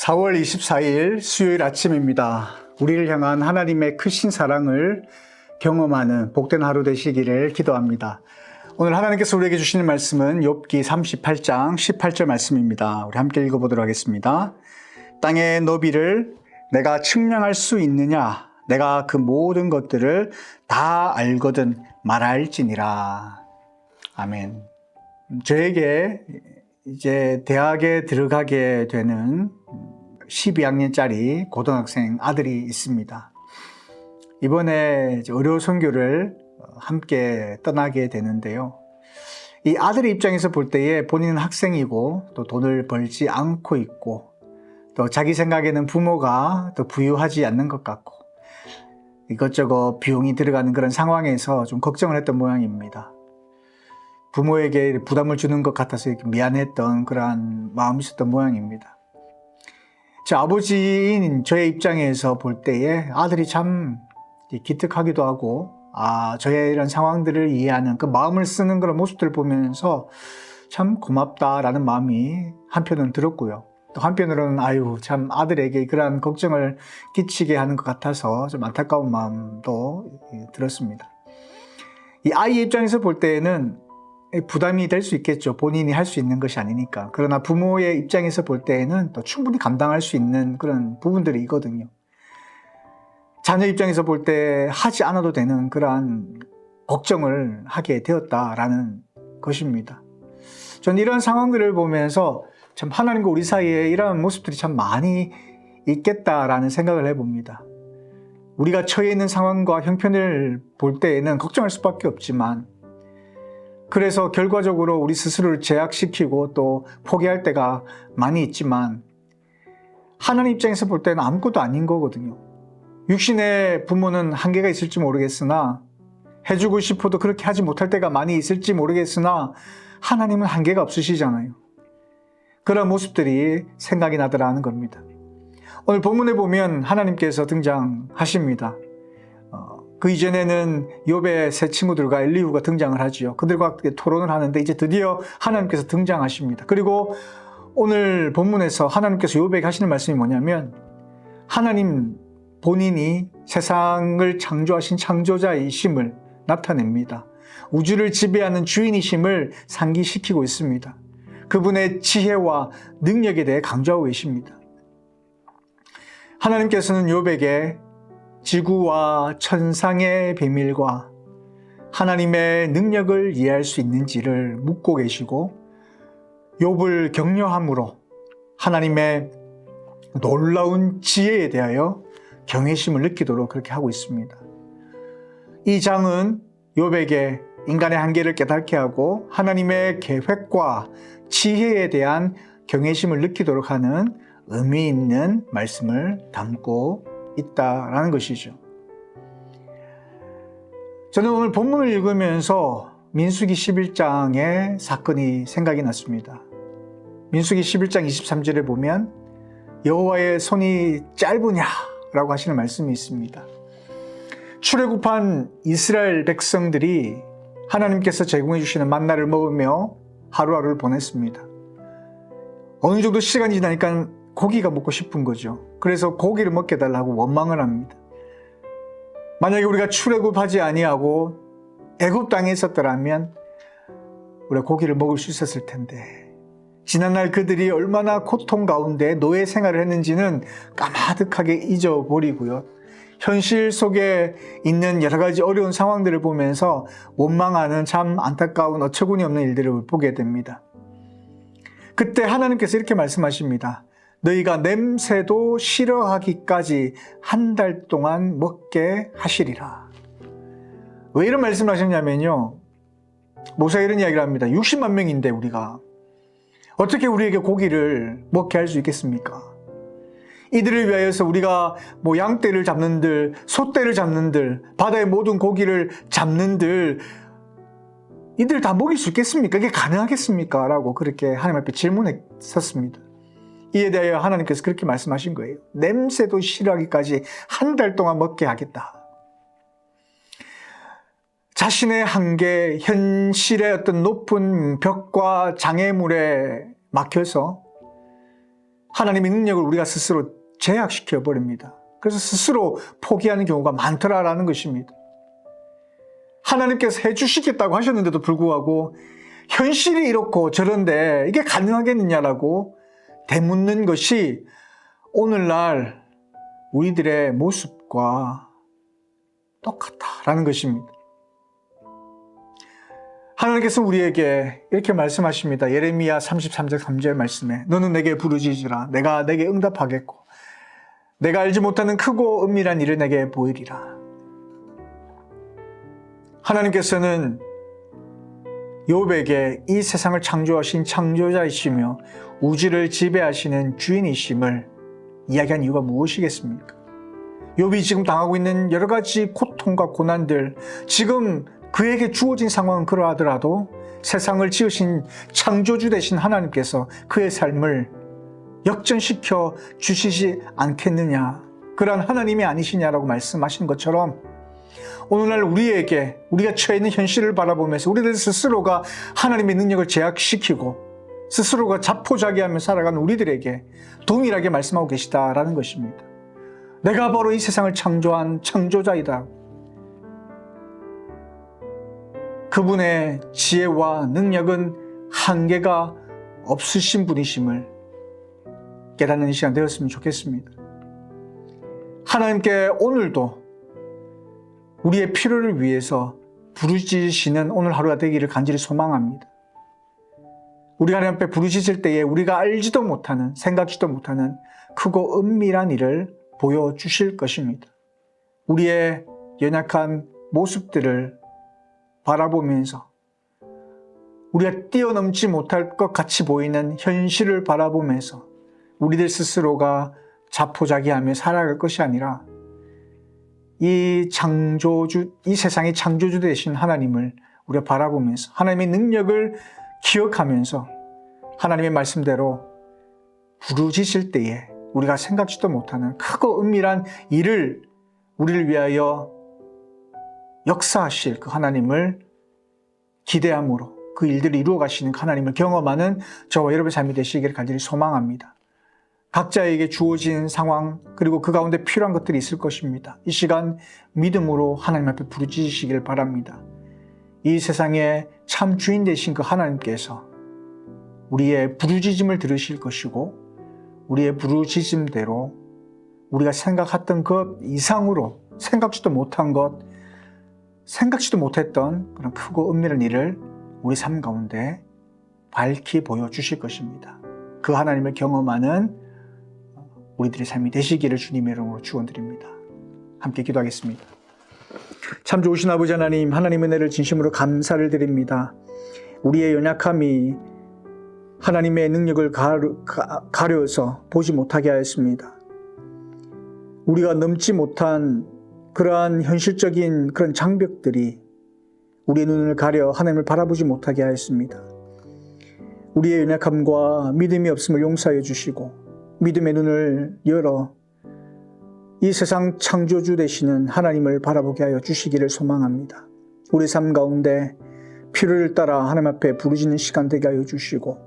4월 24일 수요일 아침입니다. 우리를 향한 하나님의 크신 사랑을 경험하는 복된 하루 되시기를 기도합니다. 오늘 하나님께서 우리에게 주시는 말씀은 욥기 38장 18절 말씀입니다. 우리 함께 읽어보도록 하겠습니다. 땅의 너비를 내가 측량할 수 있느냐? 내가 그 모든 것들을 다 알거든 말할지니라. 아멘. 저에게 이제 대학에 들어가게 되는 12학년짜리 고등학생 아들이 있습니다. 이번에 의료 선교를 함께 떠나게 되는데요. 이 아들의 입장에서 볼 때에 본인은 학생이고 또 돈을 벌지 않고 있고 또 자기 생각에는 부모가 또 부유하지 않는 것 같고 이것저것 비용이 들어가는 그런 상황에서 좀 걱정을 했던 모양입니다. 부모에게 부담을 주는 것 같아서 이렇게 미안했던 그러한 마음이 있었던 모양입니다. 저 아버지인 저의 입장에서 볼 때에 아들이 참 기특하기도 하고 저의 이런 상황들을 이해하는 그 마음을 쓰는 그런 모습들을 보면서 참 고맙다라는 마음이 한편은 들었고요. 또 한편으로는 참 아들에게 그러한 걱정을 끼치게 하는 것 같아서 좀 안타까운 마음도 들었습니다. 이 아이 입장에서 볼 때에는 부담이 될 수 있겠죠. 본인이 할 수 있는 것이 아니니까. 그러나 부모의 입장에서 볼 때에는 또 충분히 감당할 수 있는 그런 부분들이 있거든요. 자녀 입장에서 볼 때 하지 않아도 되는 그러한 걱정을 하게 되었다라는 것입니다. 저는 이런 상황들을 보면서 참 하나님과 우리 사이에 이러한 모습들이 참 많이 있겠다라는 생각을 해봅니다. 우리가 처해 있는 상황과 형편을 볼 때에는 걱정할 수밖에 없지만 그래서 결과적으로 우리 스스로를 제약시키고 또 포기할 때가 많이 있지만 하나님 입장에서 볼 때는 아무것도 아닌 거거든요. 육신의 부모는 한계가 있을지 모르겠으나 해주고 싶어도 그렇게 하지 못할 때가 많이 있을지 모르겠으나 하나님은 한계가 없으시잖아요. 그런 모습들이 생각이 나더라 하는 겁니다. 오늘 본문에 보면 하나님께서 등장하십니다. 그 이전에는 욥의 세 친구들과 엘리후가 등장을 하지요. 그들과 함께 토론을 하는데 이제 드디어 하나님께서 등장하십니다. 그리고 오늘 본문에서 하나님께서 욥에게 하시는 말씀이 뭐냐면 하나님 본인이 세상을 창조하신 창조자이심을 나타냅니다. 우주를 지배하는 주인이심을 상기시키고 있습니다. 그분의 지혜와 능력에 대해 강조하고 계십니다. 하나님께서는 욥에게 지구와 천상의 비밀과 하나님의 능력을 이해할 수 있는지를 묻고 계시고 욥을 격려함으로 하나님의 놀라운 지혜에 대하여 경외심을 느끼도록 그렇게 하고 있습니다. 이 장은 욥에게 인간의 한계를 깨닫게 하고 하나님의 계획과 지혜에 대한 경외심을 느끼도록 하는 의미 있는 말씀을 담고 있다라는 것이죠. 저는 오늘 본문을 읽으면서 민수기 11장의 사건이 생각이 났습니다. 민수기 11장 23절에 보면 여호와의 손이 짧으냐라고 하시는 말씀이 있습니다. 출애굽한 이스라엘 백성들이 하나님께서 제공해 주시는 만나를 먹으며 하루하루를 보냈습니다. 어느 정도 시간이 지나니까 고기가 먹고 싶은 거죠. 그래서 고기를 먹게 달라고 원망을 합니다. 만약에 우리가 출애굽하지 아니하고 애굽 땅에 있었더라면 우리가 고기를 먹을 수 있었을 텐데 지난날 그들이 얼마나 고통 가운데 노예 생활을 했는지는 까마득하게 잊어버리고요. 현실 속에 있는 여러 가지 어려운 상황들을 보면서 원망하는 참 안타까운 어처구니 없는 일들을 보게 됩니다. 그때 하나님께서 이렇게 말씀하십니다. 너희가 냄새도 싫어하기까지 한 달 동안 먹게 하시리라. 왜 이런 말씀을 하셨냐면요. 모세가 이런 이야기를 합니다. 60만 명인데 우리가 어떻게 우리에게 고기를 먹게 할 수 있겠습니까? 이들을 위하여서 우리가 양떼를 잡는들, 소떼를 잡는들, 바다의 모든 고기를 잡는들 이들 다 먹일 수 있겠습니까? 이게 가능하겠습니까? 라고 그렇게 하나님 앞에 질문했었습니다. 이에 대하여 하나님께서 그렇게 말씀하신 거예요. 냄새도 싫어하기까지 한 달 동안 먹게 하겠다. 자신의 한계, 현실의 어떤 높은 벽과 장애물에 막혀서 하나님의 능력을 우리가 스스로 제약시켜 버립니다. 그래서 스스로 포기하는 경우가 많더라라는 것입니다. 하나님께서 해주시겠다고 하셨는데도 불구하고 현실이 이렇고 저런데 이게 가능하겠느냐라고 되묻는 것이 오늘날 우리들의 모습과 똑같다라는 것입니다. 하나님께서 우리에게 이렇게 말씀하십니다. 예레미야 33장 3절 말씀에 너는 내게 부르짖으라 내가 내게 응답하겠고 내가 알지 못하는 크고 은밀한 일을 내게 보이리라. 하나님께서는 욥에게 이 세상을 창조하신 창조자이시며 우주를 지배하시는 주인이심을 이야기한 이유가 무엇이겠습니까? 욥이 지금 당하고 있는 여러 가지 고통과 고난들, 지금 그에게 주어진 상황은 그러하더라도 세상을 지으신 창조주 되신 하나님께서 그의 삶을 역전시켜 주시지 않겠느냐, 그러한 하나님이 아니시냐라고 말씀하신 것처럼 오늘날 우리가 처해 있는 현실을 바라보면서 우리들 스스로가 하나님의 능력을 제약시키고 스스로가 자포자기하며 살아가는 우리들에게 동일하게 말씀하고 계시다라는 것입니다. 내가 바로 이 세상을 창조한 창조자이다. 그분의 지혜와 능력은 한계가 없으신 분이심을 깨닫는 시간 되었으면 좋겠습니다. 하나님께 오늘도 우리의 필요를 위해서 부르짖으시는 오늘 하루가 되기를 간절히 소망합니다. 우리가 하나님 앞에 부르짖을 때에 우리가 알지도 못하는, 생각지도 못하는 크고 은밀한 일을 보여주실 것입니다. 우리의 연약한 모습들을 바라보면서 우리가 뛰어넘지 못할 것 같이 보이는 현실을 바라보면서 우리들 스스로가 자포자기하며 살아갈 것이 아니라 이 세상의 창조주 되신 하나님을 우리가 바라보면서 하나님의 능력을 기억하면서 하나님의 말씀대로 부르짖을 때에 우리가 생각지도 못하는 크고 은밀한 일을 우리를 위하여 역사하실 그 하나님을 기대함으로 그 일들을 이루어 가시는 하나님을 경험하는 저와 여러분의 삶이 되시기를 간절히 소망합니다. 각자에게 주어진 상황 그리고 그 가운데 필요한 것들이 있을 것입니다. 이 시간 믿음으로 하나님 앞에 부르짖으시길 바랍니다. 이 세상의 참 주인 되신 그 하나님께서 우리의 부르짖음을 들으실 것이고 우리의 부르짖음대로 우리가 생각했던 것 이상으로 생각지도 못한 것, 생각지도 못했던 그런 크고 은밀한 일을 우리 삶 가운데 밝히 보여주실 것입니다. 그 하나님을 경험하는 우리들의 삶이 되시기를 주님의 이름으로 축원드립니다. 함께 기도하겠습니다. 참 좋으신 아버지 하나님, 하나님의 은혜를 진심으로 감사를 드립니다. 우리의 연약함이 하나님의 능력을 가려서 보지 못하게 하였습니다. 우리가 넘지 못한 그러한 현실적인 그런 장벽들이 우리의 눈을 가려 하나님을 바라보지 못하게 하였습니다. 우리의 연약함과 믿음이 없음을 용서하여 주시고 믿음의 눈을 열어 이 세상 창조주 되시는 하나님을 바라보게 하여 주시기를 소망합니다. 우리 삶 가운데 필요를 따라 하나님 앞에 부르짖는 시간 되게 하여 주시고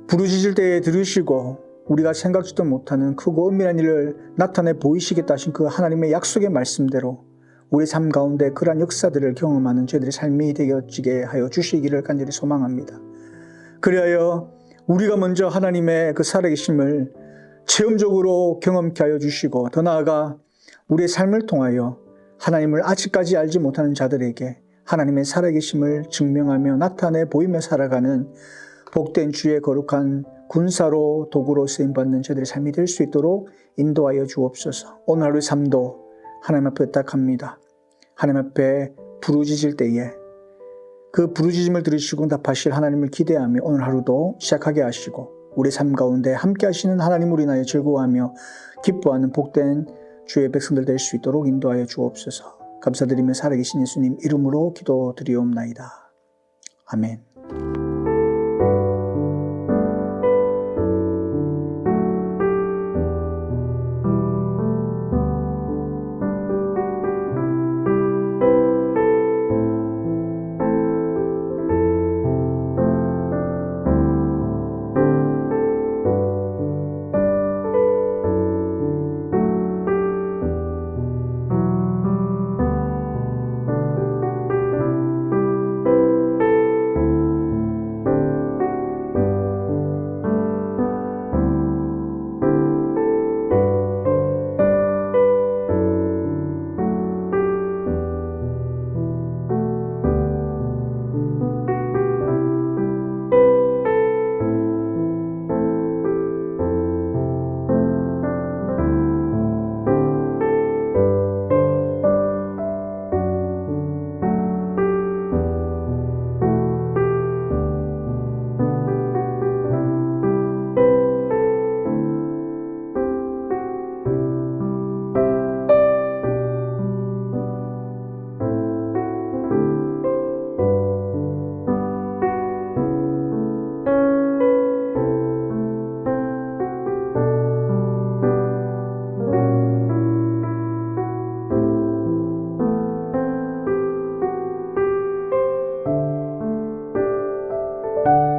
부르짖을 때에 들으시고 우리가 생각지도 못하는 크고 은밀한 일을 나타내 보이시겠다 하신 그 하나님의 약속의 말씀대로 우리 삶 가운데 그러한 역사들을 경험하는 저희들의 삶이 되어지게 하여 주시기를 간절히 소망합니다. 그리하여 우리가 먼저 하나님의 그 살아계심을 체험적으로 경험케 하여 주시고 더 나아가 우리의 삶을 통하여 하나님을 아직까지 알지 못하는 자들에게 하나님의 살아계심을 증명하며 나타내 보이며 살아가는 복된 주의 거룩한 군사로 도구로 쓰임받는 저들의 삶이 될 수 있도록 인도하여 주옵소서. 오늘 하루의 삶도 하나님 앞에 부탁합니다. 하나님 앞에 부르짖을 때에 그 부르짖음을 들으시고 응답하실 하나님을 기대하며 오늘 하루도 시작하게 하시고 우리 삶 가운데 함께 하시는 하나님을 인하여 즐거워하며 기뻐하는 복된 주의 백성들 될 수 있도록 인도하여 주옵소서. 감사드리며 살아계신 예수님 이름으로 기도드리옵나이다. 아멘. 네.